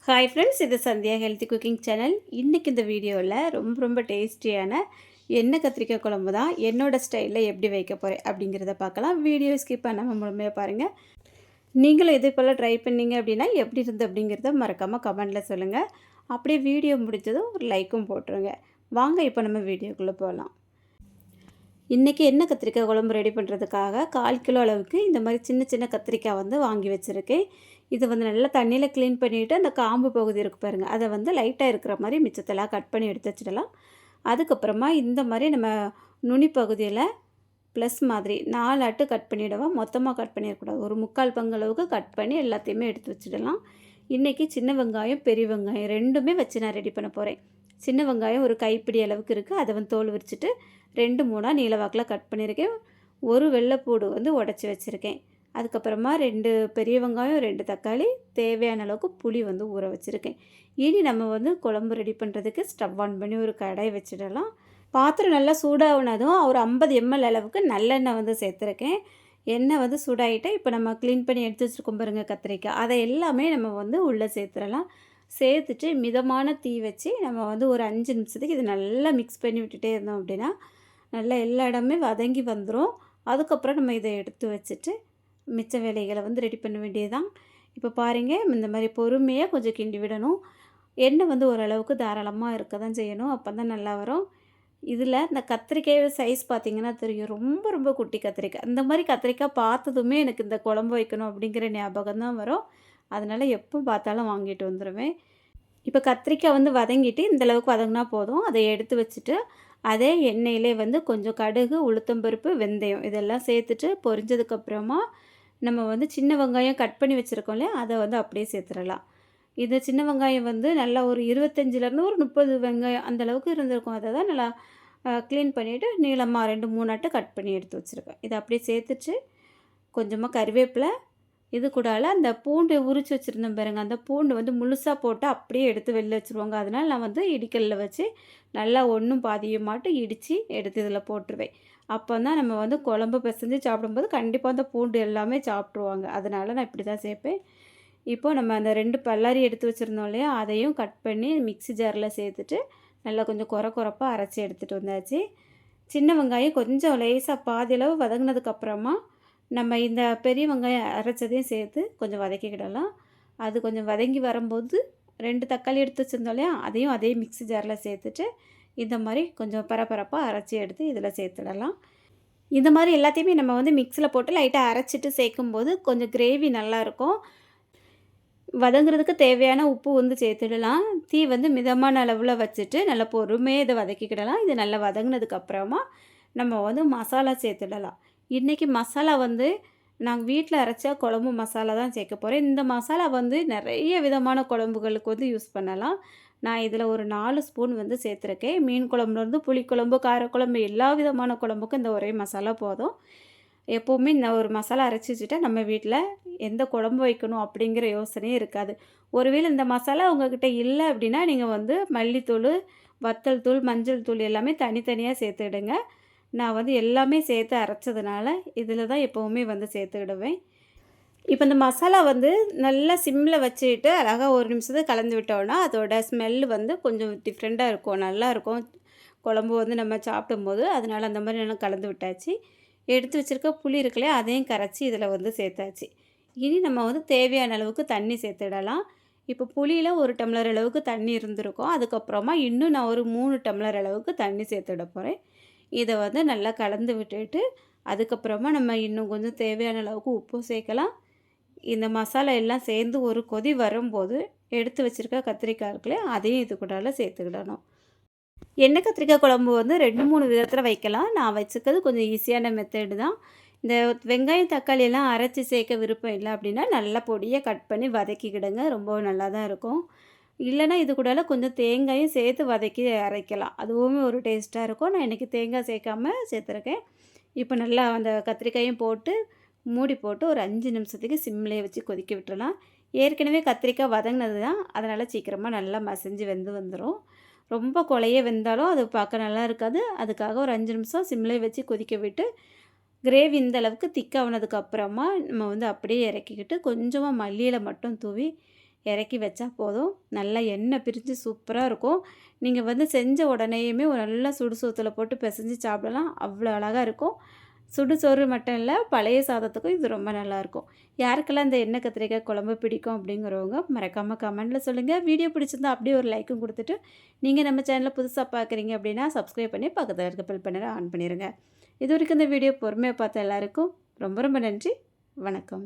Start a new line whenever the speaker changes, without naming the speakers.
Hi friends, இது Sandhya healthy cooking channel. இன்றைக்கி இந்த வீடியோவில் ரொம்ப டேஸ்டியான எண்ணெய் கத்திரிக்காய் குழம்பு தான் என்னோடய ஸ்டைலில் எப்படி வைக்க போகிறேன் அப்படிங்கிறத பார்க்கலாம். வீடியோ ஸ்கிப் பண்ணாமல் முழுமையாக பாருங்கள். நீங்களும் இதே போல் ட்ரை பண்ணிங்க அப்படின்னா எப்படி இருந்து அப்படிங்கிறத மறக்காமல் கமெண்டில் சொல்லுங்கள். அப்படியே வீடியோ முடிஞ்சதும் ஒரு லைக்கும் போட்டுருங்க. வாங்க இப்போ நம்ம வீடியோக்குள்ளே போகலாம். இன்றைக்கி எண்ணெய் கத்திரிக்காய் குழம்பு ரெடி பண்ணுறதுக்காக 1/4 கிலோ அளவுக்கு இந்த மாதிரி சின்ன சின்ன கத்திரிக்காய் வாங்கி வச்சுருக்கேன். இது நல்லா தண்ணியில் க்ளீன் பண்ணிவிட்டு அந்த காம்பு பகுதி இருக்குது பாருங்கள், அதை லைட்டாக இருக்கிற மாதிரி மிச்சத்தெல்லாம் கட் பண்ணி எடுத்து வச்சிடலாம். அதுக்கப்புறமா இந்த மாதிரி நம்ம நுனி பகுதியில் ப்ளஸ் மாதிரி 4 ஆட்டு கட் பண்ணிவிடுவோம். மொத்தமாக கட் பண்ணிடக்கூடாது, ஒரு 3/4 பங்கு அளவுக்கு கட் பண்ணி எல்லாத்தையுமே எடுத்து வச்சிடலாம். இன்றைக்கி சின்ன வெங்காயம் பெரிய வெங்காயம் ரெண்டுமே வச்சு நான் ரெடி பண்ண போகிறேன். சின்ன வெங்காயம் ஒரு கைப்பிடி அளவுக்கு இருக்குது, அதை தோல் விரிச்சிட்டு 2-3 நீல வாக்கில் கட் பண்ணியிருக்கேன். ஒரு வெள்ளைப்பூடு உடச்சி வச்சுருக்கேன். அதுக்கப்புறமா 2 பெரிய வெங்காயம் 2 தக்காளி, தேவையான அளவுக்கு புளி ஊற வச்சுருக்கேன். இனி நம்ம குழம்பு ரெடி பண்ணுறதுக்கு ஸ்டவ் ஆன் பண்ணி ஒரு கடாய் வச்சிடலாம். பாத்திரம் நல்லா சூடாகினதும் ஒரு 50 ml அளவுக்கு நல்லெண்ணெய் சேர்த்துருக்கேன். எண்ணெய் சூடாகிட்டு இப்போ நம்ம க்ளீன் பண்ணி எடுத்து வச்சுருக்கோம் பாருங்கள் கத்திரிக்காய், அதை எல்லாமே நம்ம உள்ளே சேர்த்துடலாம். சேர்த்துட்டு மிதமான தீ வச்சு நம்ம ஒரு 5 நிமிஷத்துக்கு இது நல்லா மிக்ஸ் பண்ணி விட்டுட்டே இருந்தோம் அப்படின்னா நல்லா எல்லா இடமே வதங்கி வந்துடும். அதுக்கப்புறம் நம்ம இதை எடுத்து வச்சுட்டு மிச்ச வேலைகளை ரெடி பண்ண வேண்டியதுதான். இப்போ பாருங்கள், இந்த மாதிரி பொறுமையாக கொஞ்சம் கிண்டி விடணும். எண்ணெய் ஓரளவுக்கு தாராளமாக இருக்க தான் செய்யணும், அப்போ தான் நல்லா வரும். இதில் இந்த கத்திரிக்காய் சைஸ் பார்த்திங்கன்னா தெரியும், ரொம்ப குட்டி கத்திரிக்காய். இந்த மாதிரி கத்திரிக்காய் பார்த்ததுமே எனக்கு இந்த குழம்பு வைக்கணும் அப்படிங்கிற ஞாபகம் தான் வரும். அதனால் எப்போ பார்த்தாலும் வாங்கிட்டு வந்துடுவேன். இப்போ கத்திரிக்காய் வதங்கிட்டு இந்தளவுக்கு வதங்கினா போதும். அதை எடுத்து வச்சுட்டு அதே எண்ணெயிலே கொஞ்சம் கடுகு, உளுத்தம்பருப்பு, வெந்தயம் இதெல்லாம் சேர்த்துட்டு பொரிஞ்சதுக்கப்புறமா நம்ம சின்ன வெங்காயம் கட் பண்ணி வச்சுருக்கோம் இல்லையா, அதை அப்படியே சேர்த்துடலாம். இது சின்ன வெங்காயம் நல்லா ஒரு 25லேருந்து ஒரு 30 வெங்காயம் அந்தளவுக்கு இருந்திருக்கும். அதை தான் நல்லா க்ளீன் பண்ணிவிட்டு நீளமாக 2-3 ஆட்டு கட் பண்ணி எடுத்து வச்சுருக்கேன். இதை அப்படியே சேர்த்துட்டு கொஞ்சமாக கறிவேப்பிலை, இது கூடால அந்த பூண்டு உரித்து வச்சுருந்தேன் பாருங்க, அந்த பூண்டு முழுசாக போட்டு அப்படியே எடுத்து வெளில வச்சுருவாங்க. அதனால் நான் இடிக்கல்லில் வச்சு நல்லா ஒன்றும் பாதியமாட்டு இடித்து எடுத்து இதில் போட்டுருவேன். அப்போ தான் நம்ம குழம்பு பிசைஞ்சு சாப்பிடும்போது கண்டிப்பாக அந்த பூண்டு எல்லாமே சாப்பிட்ருவாங்க. அதனால் நான் இப்படி தான் சேர்ப்பேன். இப்போது நம்ம அந்த 2 பல்லாரி எடுத்து வச்சுருந்தோம் இல்லையா, அதையும் கட் பண்ணி மிக்ஸி ஜாரில் சேர்த்துட்டு நல்லா கொஞ்சம் குறப்பாக அரைச்சி எடுத்துகிட்டு வந்தாச்சு. சின்ன வெங்காயம் கொஞ்சம் லேசாக பாதியளவு வதங்கினதுக்கப்புறமா நம்ம இந்த பெரிய வெங்காயம் அரைச்சதையும் சேர்த்து கொஞ்சம் வதக்கிக்கிடலாம். அது கொஞ்சம் வதங்கி வரும்போது 2 தக்காளி எடுத்து வச்சுருந்தோம் இல்லையா, அதையும் அதே மிக்ஸி ஜாரில் சேர்த்துட்டு இந்த மாதிரி கொஞ்சம் பரப்பரப்பாக அரைச்சி எடுத்து இதில் சேர்த்துடலாம். இந்த மாதிரி எல்லாத்தையுமே நம்ம மிக்ஸியில் போட்டு லைட்டாக அரைச்சிட்டு சேர்க்கும்போது கொஞ்சம் கிரேவி நல்லாயிருக்கும். வதங்குறதுக்கு தேவையான உப்பு சேர்த்துடலாம். தீ மிதமான அளவில் வச்சுட்டு நல்லா பொறுமையாக இதை வதக்கிக்கிடலாம். இது நல்லா வதங்கினதுக்கப்புறமா நம்ம மசாலா சேர்த்துடலாம். இன்றைக்கி மசாலா நாங்கள் வீட்டில் அரைச்சா குழம்பு மசாலா தான் சேர்க்க போகிறேன். இந்த மசாலா நிறைய விதமான குழம்புகளுக்கு யூஸ் பண்ணலாம். நான் இதில் ஒரு 4 ஸ்பூன் சேர்த்துருக்கேன். மீன் குழம்புலேருந்து புளிக்குழம்பு, காரக்குழம்பு எல்லா விதமான குழம்புக்கும் இந்த ஒரே மசாலா போதும். எப்போவுமே இந்த ஒரு மசாலா அரைச்சி வச்சுட்டா நம்ம வீட்டில் எந்த குழம்பு வைக்கணும் அப்படிங்கிற யோசனையே இருக்காது. ஒருவேளை இந்த மசாலா உங்கள்கிட்ட இல்லை அப்படின்னா நீங்கள் மல்லித்தூள், வத்தல் தூள், மஞ்சள் தூள் எல்லாமே தனித்தனியாக சேர்த்துடுங்க. நான் எல்லாமே சேர்த்து அரைச்சதுனால இதில் தான் எப்போவுமே சேர்த்துக்கிடுவேன். இப்போ இந்த மசாலா நல்லா சிம்மில் வச்சுக்கிட்டு அழகாக ஒரு நிமிஷத்துக்கு கலந்து விட்டோன்னா அதோட ஸ்மெல்லு கொஞ்சம் டிஃப்ரெண்ட்டாக இருக்கும், நல்லாயிருக்கும் குழம்பு நம்ம சாப்பிடும்போது. அதனால் அந்த மாதிரி நான் கலந்து விட்டாச்சு. எடுத்து வச்சுருக்க புளி இருக்குல்லையா, அதையும் கரைச்சி இதில் சேர்த்தாச்சு. இனி நம்ம தேவையான அளவுக்கு தண்ணி சேர்த்துடலாம். இப்போ புளியில் 1 டம்ளர் அளவுக்கு தண்ணி இருந்திருக்கும். அதுக்கப்புறமா இன்னும் நான் ஒரு 3 டம்ளர் அளவுக்கு தண்ணி சேர்த்துட போகிறேன். இதை நல்லா கலந்து விட்டுட்டு அதுக்கப்புறமா நம்ம இன்னும் கொஞ்சம் தேவையான அளவுக்கு உப்பும் சேர்க்கலாம். இந்த மசாலா எல்லாம் சேர்ந்து ஒரு கொதி வரும்போது எடுத்து வச்சுருக்க கத்திரிக்காய் இருக்குல்லையா, அதையும் இது கூடால சேர்த்துக்கிடணும். எண்ணெய் கத்திரிக்காய் குழம்பு 2-3 விதத்தில் வைக்கலாம். நான் வச்சுக்கிறது கொஞ்சம் ஈஸியான மெத்தடு தான். இந்த வெங்காயம் தக்காளி எல்லாம் அரைச்சி சேர்க்க விருப்பம் இல்லை அப்படின்னா நல்லா பொடியாக கட் பண்ணி வதக்கிக்கிடுங்க, ரொம்ப நல்லா தான் இருக்கும். இல்லைனா இது கூடால கொஞ்சம் தேங்காயும் சேர்த்து வதக்கி அரைக்கலாம், அதுவுமே ஒரு டேஸ்ட்டாக இருக்கும். நான் இன்றைக்கி தேங்காய் சேர்க்காமல் சேர்த்துருக்கேன். இப்போ நல்லா அந்த கத்திரிக்காயும் போட்டு மூடி போட்டு ஒரு 5 நிமிஷத்துக்கு சிம்லேயே வச்சு கொதிக்க விட்டுறலாம். ஏற்கனவே கத்திரிக்காய் வதங்கினது தான், அதனால் சீக்கிரமாக நல்லா மசிஞ்சு வந்துடும். ரொம்ப குழைய வெந்தாலும் அது பார்க்க நல்லா இருக்காது. அதுக்காக ஒரு 5 நிமிஷம் சிம்லேயே வச்சு கொதிக்க விட்டு கிரேவி இந்த அளவுக்கு திக்கானதுக்கப்புறமா நம்ம அப்படியே இறக்கிக்கிட்டு கொஞ்சமாக மல்லியில் மட்டும் தூவி இறக்கி வச்சா போதும். நல்லா எண்ணெய் பிரிஞ்சு சூப்பராக இருக்கும். நீங்கள் வந்து செஞ்ச உடனேயுமே ஒரு நல்லா சுடு சோத்துல போட்டு பிசைஞ்சு சாப்பிடலாம். அவ்வளோ அழகாக இருக்கும். சுடு சோறு மட்டும் இல்லை, பழைய சாதத்துக்கும் இது ரொம்ப நல்லாயிருக்கும். யாருக்கெல்லாம் இந்த எண்ணெய் கத்திரிக்காய் குழம்பு பிடிக்கும் அப்படிங்கிறவங்க மறக்காமல் கமெண்ட்டில் சொல்லுங்கள். வீடியோ பிடிச்சிருந்தா அப்படியே ஒரு லைக்கும் கொடுத்துட்டு, நீங்கள் நம்ம சேனலில் புதுசாக பார்க்குறீங்க அப்படின்னா சப்ஸ்கிரைப் பண்ணி பக்கத்தில் இருக்க பெல் பட்டனை ஆன் பண்ணிடுங்க. இது வரைக்கும் இந்த வீடியோ பொறுமையாக பார்த்த எல்லாருக்கும் ரொம்ப ரொம்ப நன்றி. வணக்கம்.